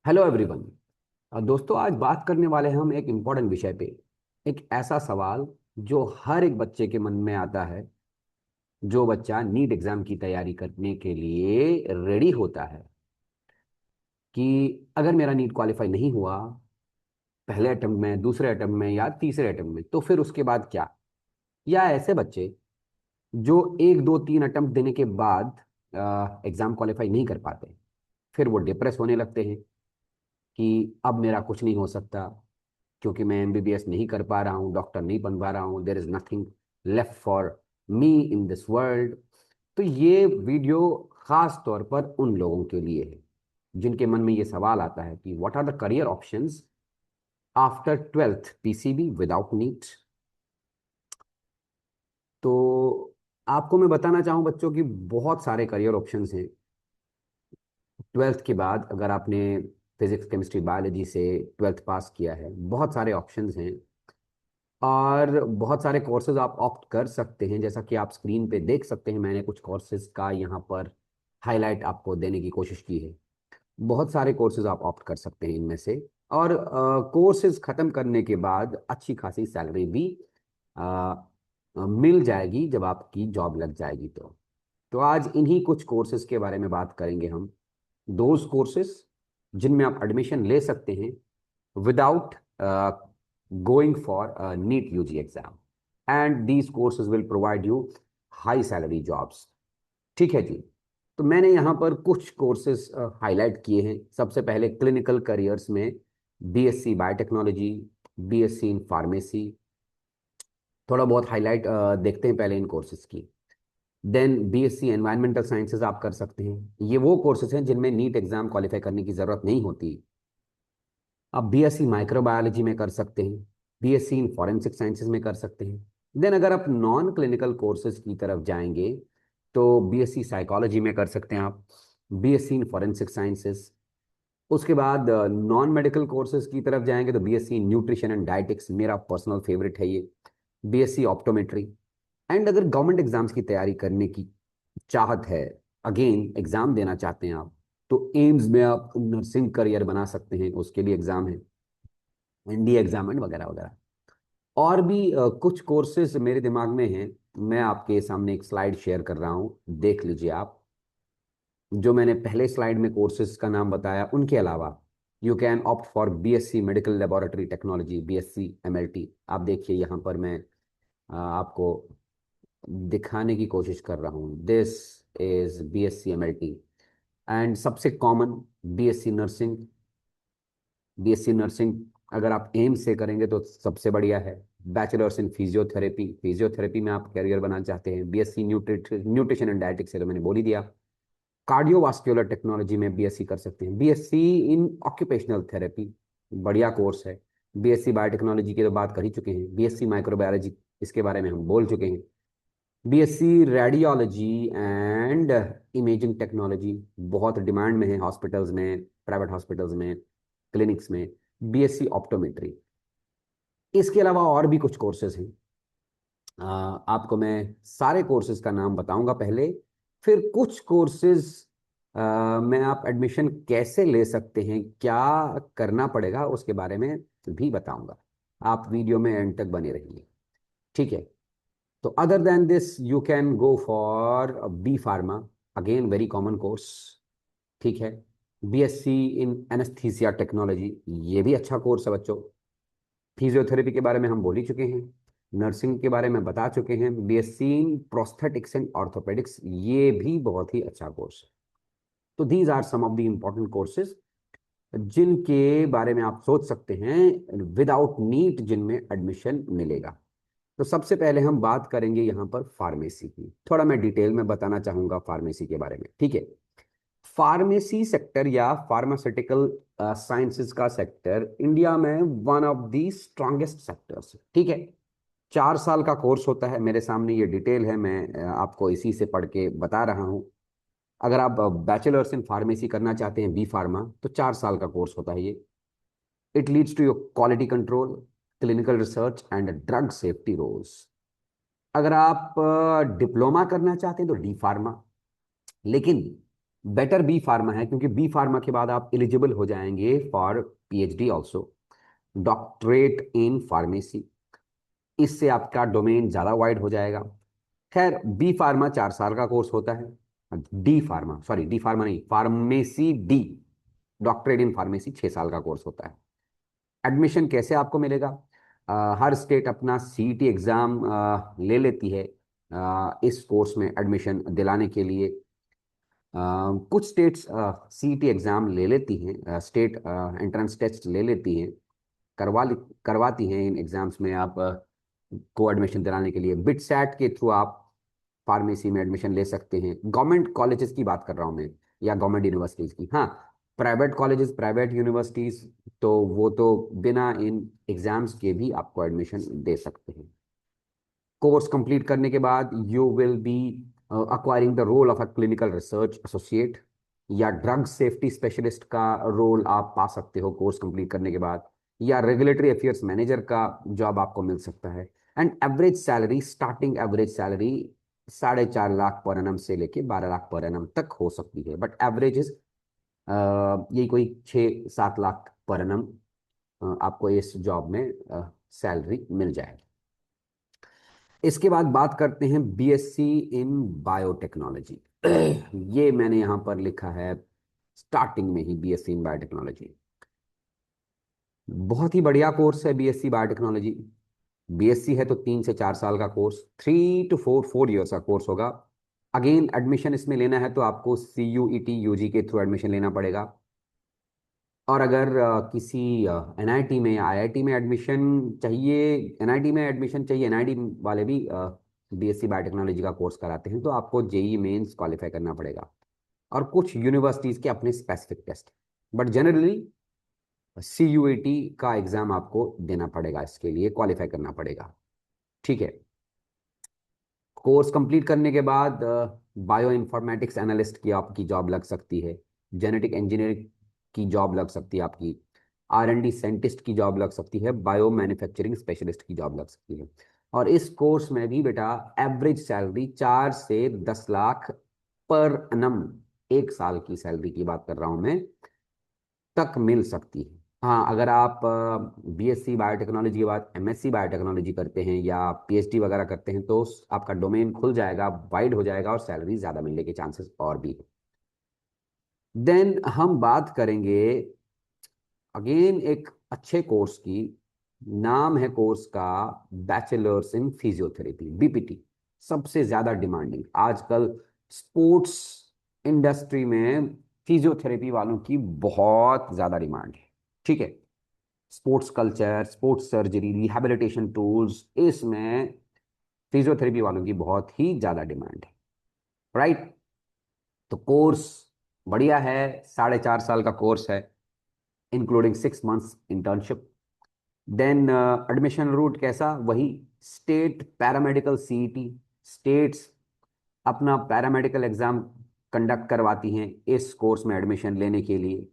Hello everyone. दोस्तों, आज बात करने वाले हैं हम एक इम्पॉर्टेंट विषय पे। एक ऐसा सवाल जो हर एक बच्चे के मन में आता है। जो बच्चा नीट एग्जाम की तैयारी करने के लिए रेडी होता है कि अगर मेरा नीट क्वालिफाई नहीं हुआ पहले अटेम्प्ट में, दूसरे अटेम्प्ट में या तीसरे अटेम्प्ट में, तो फिर उसके बाद क्या। या ऐसे बच्चे जो एक दो तीन अटेम्प्ट देने के बाद एग्जाम क्वालिफाई नहीं कर पाते, फिर वो डिप्रेस होने लगते हैं कि अब मेरा कुछ नहीं हो सकता, क्योंकि मैं एमबीबीएस नहीं कर पा रहा हूँ, डॉक्टर नहीं बन पा रहा हूँ, there is nothing left for me in this world. तो ये वीडियो खास तौर पर उन लोगों के लिए है जिनके मन में ये सवाल आता है कि what are the career options after twelfth PCB without NEET. तो आपको मैं बताना चाहूँ बच्चों की बहुत सारे करियर ऑप्शंस हैं। ट्वेल्थ के बाद अगर आपने फिजिक्स केमिस्ट्री बायोलॉजी से ट्वेल्थ पास किया है, बहुत सारे ऑप्शंस हैं और बहुत सारे कोर्सेज आप ऑप्ट कर सकते हैं। जैसा कि आप स्क्रीन पे देख सकते हैं, मैंने कुछ कोर्सेज का यहाँ पर हाईलाइट आपको देने की कोशिश की है। बहुत सारे कोर्सेज आप ऑप्ट कर सकते हैं इनमें से। और कोर्सेज ख़त्म करने के बाद अच्छी खासी सैलरी भी अ, मिल जाएगी जब आपकी जॉब लग जाएगी। तो आज इन्हीं कुछ कोर्सेज के बारे में बात करेंगे हम। दोज कोर्सेज जिनमें आप एडमिशन ले सकते हैं without going for a NEET UG exam, and these courses will provide you high salary jobs। ठीक है जी। तो मैंने यहाँ पर कुछ कोर्सेज हाईलाइट किए हैं। सबसे पहले क्लिनिकल करियर्स में BSc biotechnology, BSc in pharmacy. थोड़ा बहुत हाईलाइट देखते हैं पहले इन कोर्सेज की। देन बीएससी एनवायरमेंटल साइंसेज आप कर सकते हैं। ये वो कोर्सेज हैं जिनमें नीट एग्जाम क्वालिफाई करने की ज़रूरत नहीं होती। आप बीएससी माइक्रोबायोलॉजी में कर सकते हैं, बीएससी इन फॉरेंसिक साइंसेज में कर सकते हैं। देन अगर आप नॉन क्लिनिकल कोर्सेज की तरफ जाएंगे तो बीएससी साइकोलॉजी में कर सकते हैं आप, बीएससी इन फॉरेंसिक साइंसेज। उसके बाद नॉन मेडिकल कोर्सेज की तरफ जाएंगे तो BSc in nutrition and dietetics, मेरा पर्सनल फेवरेट है ये। BSc optometry. एंड अगर गवर्नमेंट एग्जाम्स की तैयारी करने की चाहत है, अगेन एग्जाम देना चाहते हैं आप, तो एम्स में आप नर्सिंग करियर बना सकते हैं, उसके लिए एग्जाम है, एनडीए एग्जाम एंड वगैरह वगैरह। और भी कुछ कोर्सेज मेरे दिमाग में हैं। मैं आपके सामने एक स्लाइड शेयर कर रहा हूँ, देख लीजिए आप। जो मैंने पहले स्लाइड में कोर्सेज का नाम बताया उनके अलावा you can opt for BSc medical laboratory technology, BSc MLT. आप देखिए यहाँ पर मैं आपको दिखाने की कोशिश कर रहा हूँ। This is BSc MLT. And सबसे common BSc nursing. BSc nursing अगर आप एम से करेंगे तो सबसे बढ़िया है। बैचलर्स इन फिजियोथेरेपी, फिजियोथेरेपी में आप करियर बनाना चाहते हैं। बीएससी न्यूट्रिशन एंड डाइटिक्स से तो मैंने बोल ही दिया। कार्डियोवास्कुलर टेक्नोलॉजी में बीएससी कर सकते हैं। बीएससी इन ऑक्यूपेशनल थेरेपी, बढ़िया कोर्स है। बीएससी बायोटेक्नोलॉजी की तो बात कर ही चुके हैं। बीएससी माइक्रोबायोलॉजी, इसके बारे में हम बोल चुके हैं। BSc radiology and imaging technology बहुत डिमांड में है हॉस्पिटल्स में, प्राइवेट हॉस्पिटल्स में, क्लिनिक्स में। BSc optometry. इसके अलावा और भी कुछ कोर्सेज हैं। आपको मैं सारे कोर्सेज का नाम बताऊंगा पहले, फिर कुछ कोर्सेज में आप एडमिशन कैसे ले सकते हैं, क्या करना पड़ेगा, उसके बारे में भी बताऊंगा। आप वीडियो में एंड तक बने रहिए, ठीक है। तो other than this you can go for B pharma, again very common course, ठीक है। बीएससी इन एनेस्थीसिया टेक्नोलॉजी, ये भी अच्छा कोर्स है बच्चों। फिजियोथेरेपी के बारे में हम बोल ही चुके हैं। नर्सिंग के बारे में बता चुके हैं। BSc in prosthetics and orthopedics, ये भी बहुत ही अच्छा कोर्स है। तो these are some of the important courses जिनके बारे में आप सोच सकते हैं विदाउट नीट, जिनमें एडमिशन मिलेगा। तो सबसे पहले हम बात करेंगे यहाँ पर फार्मेसी की। थोड़ा मैं डिटेल में बताना चाहूंगा फार्मेसी के बारे में, ठीक है। फार्मेसी सेक्टर या फार्मास्यूटिकल साइंसेज का सेक्टर इंडिया में one of the strongest sectors, ठीक है। 4 साल का कोर्स होता है। मेरे सामने ये डिटेल है, मैं आपको इसी से पढ़ के बता रहा हूँ। अगर आप बैचलर्स इन फार्मेसी करना चाहते हैं, बी फार्मा, तो 4 साल का कोर्स होता है ये। It leads to your quality control, clinical research and drug safety roles. अगर आप डिप्लोमा करना चाहते हैं तो डी फार्मा। लेकिन बेटर बी फार्मा है, क्योंकि बी फार्मा के बाद आप एलिजिबल हो जाएंगे for PhD also, doctorate in pharmacy. इससे आपका डोमेन ज़्यादा वाइड हो जाएगा। खैर, बी फार्मा 4 साल का कोर्स होता है। D pharma, sorry D pharma नहीं, pharmacy D, doctorate in pharmacy 6 साल का कोर्स होता है। एडमिशन कैसे आपको मिलेगा? हर स्टेट अपना सीईटी एग्ज़ाम ले लेती है इस कोर्स में एडमिशन दिलाने के लिए। कुछ स्टेट्स सीईटी एग्ज़ाम ले लेती हैं, स्टेट एंट्रेंस टेस्ट ले लेती हैं, करवा करवाती हैं इन एग्ज़ाम्स में आप को एडमिशन दिलाने के लिए। बिट सैट के थ्रू आप फार्मेसी में एडमिशन ले सकते हैं। गवर्नमेंट कॉलेजेस की बात कर रहा हूँ मैं, या गवर्नमेंट यूनिवर्सिटीज़ की। हाँ, प्राइवेट कॉलेजेस, प्राइवेट यूनिवर्सिटीज़, तो वो तो बिना इन एग्ज़ाम्स के भी आपको एडमिशन दे सकते हैं। कोर्स कंप्लीट करने के बाद you will be acquiring the role of a clinical research associate, या ड्रग सेफ्टी स्पेशलिस्ट का रोल आप पा सकते हो कोर्स कंप्लीट करने के बाद, या रेगुलेटरी अफेयर्स मैनेजर का जॉब आपको मिल सकता है। And average salary, starting average salary 4.5 lakh per annum से लेके 12 लाख पर एनम तक हो सकती है, बट एवरेज इज यही कोई 6-7 लाख पर एनम आपको इस जॉब में सैलरी मिल जाएगी। इसके बाद बात करते हैं बीएससी इन बायोटेक्नोलॉजी। ये मैंने यहां पर लिखा है स्टार्टिंग में ही, बीएससी इन बायोटेक्नोलॉजी बहुत ही बढ़िया कोर्स है। बीएससी बायोटेक्नोलॉजी, बीएससी है तो 3 से 4 साल का कोर्स, 3 to 4 ईयर्स का कोर्स होगा। अगेन एडमिशन इसमें लेना है तो आपको सीयूईटी यूजी के थ्रू एडमिशन लेना पड़ेगा। और अगर किसी एनआईटी में या आईआईटी में एडमिशन चाहिए, एनआईटी में एडमिशन चाहिए, एनआईटी वाले भी बीएससी बायोटेक्नोलॉजी का कोर्स कराते हैं, तो आपको जेई मेंस क्वालिफाई करना पड़ेगा। और कुछ यूनिवर्सिटीज़ के अपने specific test, but generally CUET का एग्ज़ाम आपको देना पड़ेगा, इसके लिए क्वालिफाई करना पड़ेगा। ठीक है। कोर्स कंप्लीट करने के बाद बायो इन्फॉर्मेटिक्स एनालिस्ट की आपकी जॉब लग सकती है, जेनेटिक इंजीनियरिंग की जॉब लग सकती है आपकी, आर एंड डी साइंटिस्ट की जॉब लग सकती है, बायो मैन्युफैक्चरिंग स्पेशलिस्ट की जॉब लग सकती है। और इस कोर्स में भी बेटा एवरेज सैलरी 4 से 10 लाख पर एनम, 1 साल की सैलरी की बात कर रहा हूं मैं, तक मिल सकती है। हाँ, अगर आप बीएससी बायोटेक्नोलॉजी के बाद एमएससी बायोटेक्नोलॉजी करते हैं या पीएचडी वगैरह करते हैं, तो आपका डोमेन खुल जाएगा, वाइड हो जाएगा, और सैलरी ज़्यादा मिलने के चांसेस और भी है। देन हम बात करेंगे अगेन एक अच्छे कोर्स की। नाम है कोर्स का बैचलर्स इन फिजियोथेरेपी, बीपीटी। सबसे ज़्यादा डिमांडिंग आजकल स्पोर्ट्स इंडस्ट्री में फिजियोथेरेपी वालों की बहुत ज़्यादा डिमांड है। ठीक है। Sports culture, sports surgery, rehabilitation tools, इसमें फिजियोथेरेपी वालों की बहुत ही ज़्यादा डिमांड है। राइट। तो कोर्स बढ़िया है, 4.5 साल का कोर्स है, including 6 months internship. Then admission route कैसा? वही स्टेट पैरामेडिकल सीईटी, स्टेट्स अपना पैरामेडिकल एग्जाम कंडक्ट करवाती हैं इस कोर्स में एडमिशन लेने के लिए,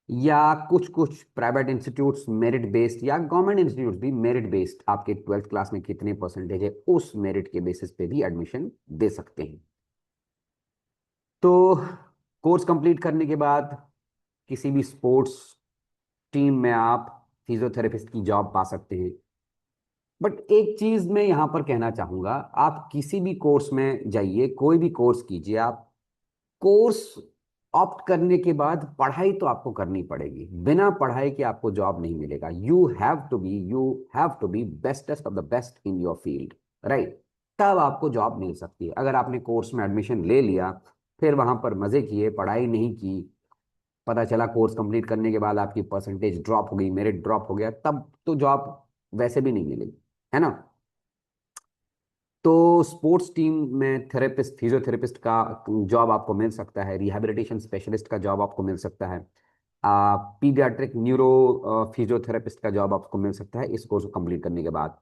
या कुछ कुछ प्राइवेट इंस्टीट्यूट्स मेरिट बेस्ड, या गवर्नमेंट इंस्टीट्यूट्स भी मेरिट बेस्ड, आपके 12th क्लास में कितने परसेंटेज है उस मेरिट के बेसिस पे भी एडमिशन दे सकते हैं। तो कोर्स कंप्लीट करने के बाद किसी भी स्पोर्ट्स टीम में आप फिजियोथेरेपिस्ट की जॉब पा सकते हैं। बट एक चीज मैं यहां पर कहना चाहूंगा, आप किसी भी कोर्स में जाइए, कोई भी कोर्स कीजिए, आप कोर्स ऑप्ट करने के बाद पढ़ाई तो आपको करनी पड़ेगी। बिना पढ़ाई के आपको जॉब नहीं मिलेगा। You have to be bestest of the best in your field, right? तब आपको जॉब मिल सकती है। अगर आपने कोर्स में एडमिशन ले लिया, फिर वहां पर मजे किए, पढ़ाई नहीं की, पता चला कोर्स कंप्लीट करने के बाद आपकी परसेंटेज ड्रॉप हो गई, मेरिट ड्रॉप हो गया, तब तो जॉब वैसे भी नहीं मिलेगी, है ना? तो स्पोर्ट्स टीम में थेरेपिस्ट, फिजियोथेरेपिस्ट का जॉब आपको मिल सकता है, रिहैबिलिटेशन स्पेशलिस्ट का जॉब आपको मिल सकता है, पीडियाट्रिक न्यूरो फिजियोथेरेपिस्ट का जॉब आपको मिल सकता है इस कोर्स को कंप्लीट करने के बाद।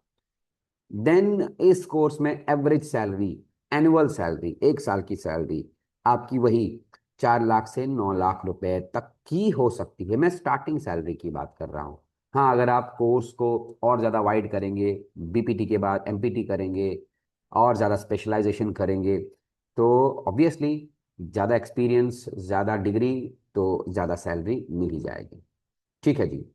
देन इस कोर्स में एवरेज सैलरी, एनुअल सैलरी, 1 साल की सैलरी आपकी वही 4 लाख से 9 लाख रुपए तक की हो सकती है। मैं स्टार्टिंग सैलरी की बात कर रहा हूँ। हाँ, अगर आप कोर्स को और ज़्यादा वाइड करेंगे, बीपीटी के बाद एमपीटी करेंगे, और ज़्यादा स्पेशलाइजेशन करेंगे, तो ऑब्वियसली ज़्यादा एक्सपीरियंस, ज़्यादा डिग्री, तो ज़्यादा सैलरी मिल ही जाएगी। ठीक है जी।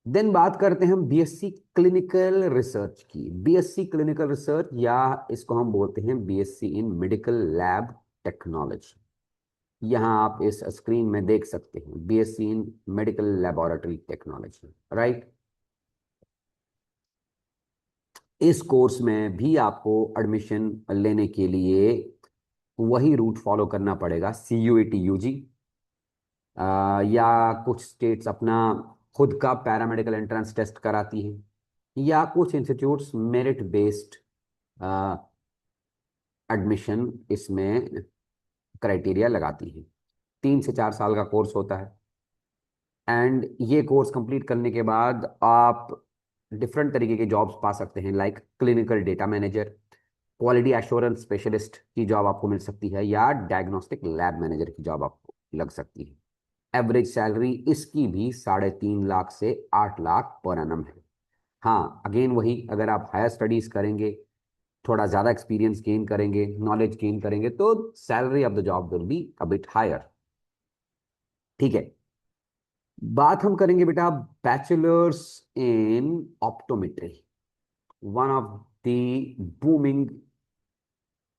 देन बात करते हैं हम बीएससी क्लिनिकल रिसर्च की। बीएससी क्लिनिकल रिसर्च, या इसको हम बोलते हैं बीएससी इन मेडिकल लैब टेक्नोलॉजी। यहाँ आप इस स्क्रीन में देख सकते हैं बीएससी इन मेडिकल लेबोरेटरी टेक्नोलॉजी, राइट। इस कोर्स में भी आपको एडमिशन लेने के लिए वही रूट फॉलो करना पड़ेगा, सीयूईटी यूजी, या कुछ स्टेट्स अपना खुद का पैरामेडिकल एंट्रेंस टेस्ट कराती हैं, या कुछ इंस्टीट्यूट्स मेरिट बेस्ड एडमिशन इसमें क्राइटेरिया लगाती हैं। 3 से 4 साल का कोर्स होता है। एंड ये कोर्स कंप्लीट करने के बाद आप डिफरेंट तरीके के जॉब्स पा सकते हैं, like clinical data manager, quality assurance specialist की जॉब आपको मिल सकती है, या डायग्नोस्टिक लैब मैनेजर की जॉब आपको लग सकती है। एवरेज सैलरी इसकी भी 3.5 लाख से 8 लाख पर एनम है। हाँ, अगेन वही, अगर आप हायर स्टडीज करेंगे, थोड़ा ज़्यादा एक्सपीरियंस गेन करेंगे, नॉलेज गेन करेंगे, तो salary of the job will be a bit higher. ठीक है। बात हम करेंगे बेटा bachelors in optometry, one of the booming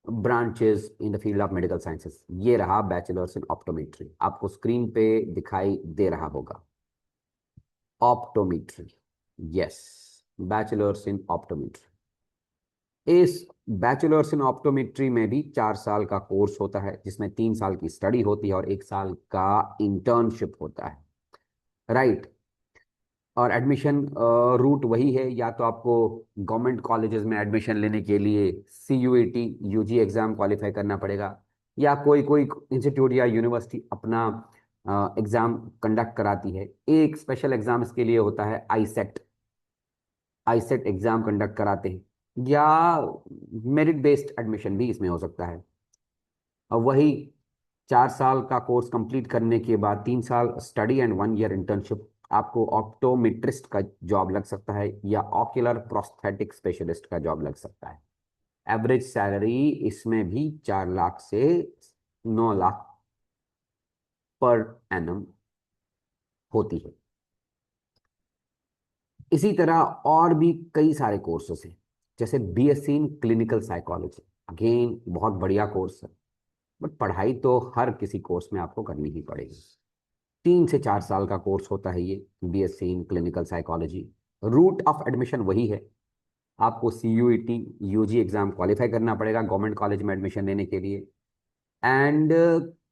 branches in the field of medical sciences. ये रहा बैचलर्स इन ऑप्टोमेट्री, आपको स्क्रीन पे दिखाई दे रहा होगा, optometry. Yes, bachelors in optometry. इस बैचलर्स इन ऑप्टोमेट्री में भी 4 साल का कोर्स होता है, जिसमें 3 साल की स्टडी होती है और 1 साल का इंटर्नशिप होता है, राइट। और एडमिशन रूट वही है, या तो आपको गवर्नमेंट कॉलेजेस में एडमिशन लेने के लिए सीयूईटी यूजी एग्जाम क्वालिफाई करना पड़ेगा, या कोई कोई इंस्टीट्यूट या यूनिवर्सिटी अपना एग्जाम कंडक्ट कराती है। एक स्पेशल एग्जाम इसके लिए होता है, आईसेट। आईसेट एग्जाम कंडक्ट कराते हैं, या मेरिट बेस्ड एडमिशन भी इसमें हो सकता है। और वही 4 साल का कोर्स कंप्लीट करने के बाद 3 साल स्टडी एंड 1 ईयर इंटर्नशिप, आपको ऑप्टोमेट्रिस्ट का जॉब लग सकता है, या ऑक्यूलर प्रोस्थेटिक स्पेशलिस्ट का जॉब लग सकता है। एवरेज सैलरी इसमें भी 4 लाख से 9 लाख पर एनम होती है। इसी तरह और भी कई सारे कोर्सेस हैं, जैसे BSc in clinical psychology. Again बहुत बढ़िया कोर्स है, बट पढ़ाई तो हर किसी कोर्स में आपको करनी ही पड़ेगी। 3 से 4 साल का कोर्स होता है ये, BSc in clinical psychology. Route of admission वही है, आपको सीयूईटी यूजी एग्जाम क्वालिफाई करना पड़ेगा गवर्नमेंट कॉलेज में एडमिशन लेने के लिए। एंड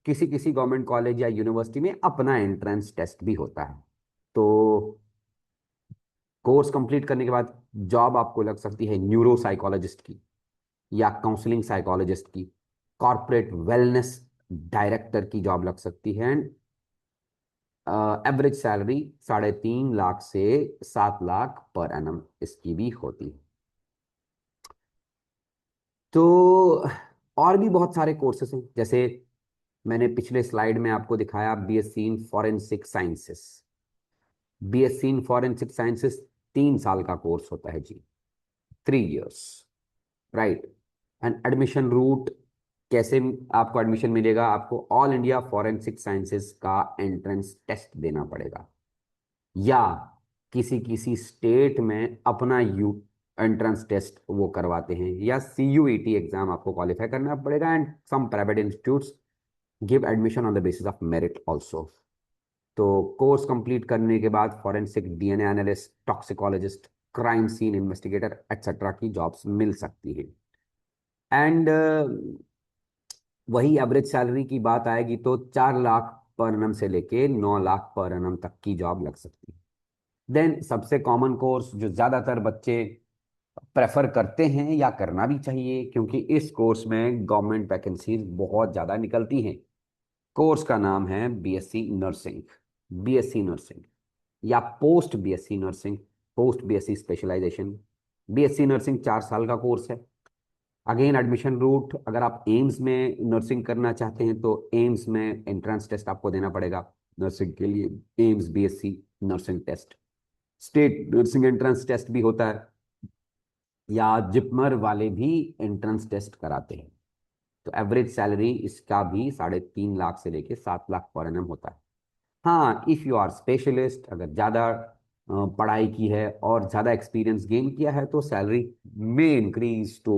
किसी किसी गवर्नमेंट कॉलेज या यूनिवर्सिटी में अपना एंट्रेंस टेस्ट भी होता है। तो कोर्स कंप्लीट करने के बाद जॉब आपको लग सकती है न्यूरो साइकोलॉजिस्ट की, या काउंसलिंग साइकोलॉजिस्ट की, कॉर्पोरेट वेलनेस डायरेक्टर की जॉब लग सकती है। एंड एवरेज सैलरी 3.5 लाख से 7 लाख पर एनम इसकी भी होती है। तो और भी बहुत सारे कोर्सेस हैं, जैसे मैंने पिछले स्लाइड में आपको दिखाया BSc in forensic sciences. BSc in forensic sciences 3 साल का कोर्स होता है जी, 3 years, right. And admission route कैसे आपको एडमिशन मिलेगा, आपको ऑल इंडिया फॉरेंसिक साइंसेस का एंट्रेंस टेस्ट देना पड़ेगा, या किसी किसी स्टेट में अपना यू एंट्रेंस टेस्ट वो करवाते हैं, या सीयूईटी एग्जाम आपको क्वालिफाई करना पड़ेगा। And some private institutes give admission on the basis of merit also. तो कोर्स कंप्लीट करने के बाद forensic DNA analyst, toxicologist, crime scene investigator etcetera की जॉब्स मिल सकती हैं। एंड वही एवरेज सैलरी की बात आएगी तो 4 लाख पर एनम से लेके 9 लाख पर एनम तक की जॉब लग सकती है। देन सबसे कॉमन कोर्स जो ज़्यादातर बच्चे प्रेफर करते हैं या करना भी चाहिए, क्योंकि इस कोर्स में गवर्नमेंट वैकेंसीज बहुत ज़्यादा निकलती हैं, कोर्स का नाम है बीएससी नर्सिंग। बीएससी नर्सिंग, या post BSc nursing, post BSc specialization. BSc nursing 4 साल का कोर्स है। अगेन एडमिशन रूट, अगर आप एम्स में नर्सिंग करना चाहते हैं तो एम्स में एंट्रेंस टेस्ट आपको देना पड़ेगा नर्सिंग के लिए, AIIMS BSc nursing test. State nursing entrance test भी होता है, या जिपमर वाले भी एंट्रेंस टेस्ट कराते हैं। तो एवरेज सैलरी इसका भी 3.5 लाख से लेके 7 लाख पर एनम होता है। हाँ, इफ़ यू आर स्पेशलिस्ट, अगर ज़्यादा पढ़ाई की है और ज़्यादा एक्सपीरियंस गेन किया है, तो सैलरी में increase to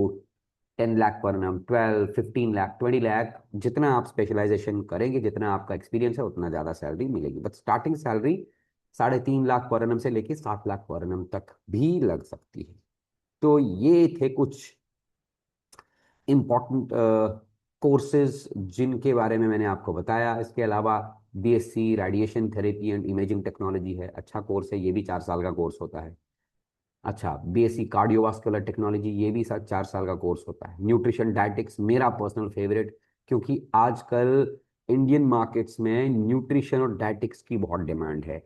10 lakh per annum, 12, 15 lakh, 20 lakh. जितना आप स्पेशलाइजेशन करेंगे, जितना आपका एक्सपीरियंस है, उतना ज़्यादा सैलरी मिलेगी। But starting salary 3.5 lakh per annum से लेके 7 लाख पर एनम तक भी लग सकती है। तो ये थे कुछ इम्पॉर्टेंट कोर्सेज जिनके बारे में मैंने आपको बताया। इसके अलावा BSc radiation therapy and imaging technology है, अच्छा कोर्स है, ये भी 4 साल का कोर्स होता है। अच्छा, बीएससी कार्डियोवास्कुलर टेक्नोलॉजी, ये भी 4 साल का कोर्स होता है। न्यूट्रिशन डायटिक्स मेरा पर्सनल फेवरेट, क्योंकि आजकल इंडियन मार्केट्स में न्यूट्रिशन और डायटिक्स की बहुत डिमांड है।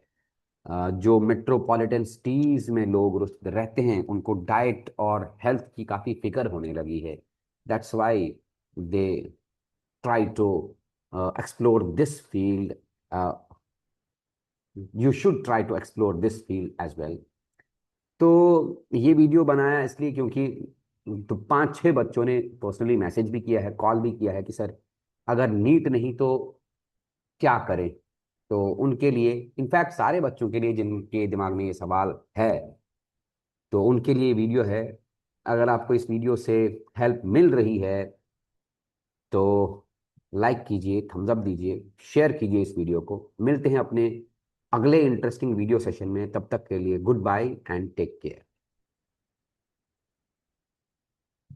जो मेट्रोपॉलिटन सिटीज में लोग रहते हैं, उनको डाइट और हेल्थ की काफ़ी फिक्र होने लगी है। That's why they try to explore this field. You should try to explore this field as well. तो ये वीडियो बनाया इसलिए क्योंकि तो 5-6 बच्चों ने पर्सनली मैसेज भी किया है, कॉल भी किया है कि सर, अगर नीट नहीं तो क्या करें। तो उनके लिए, इनफैक्ट सारे बच्चों के लिए जिनके दिमाग में ये सवाल है, तो उनके लिए वीडियो है। अगर आपको इस वीडियो से हेल्प मिल रही है तो लाइक कीजिए, थम्स अप दीजिए, शेयर कीजिए इस वीडियो को। मिलते हैं अपने अगले इंटरेस्टिंग वीडियो सेशन में। तब तक के लिए goodbye and take care.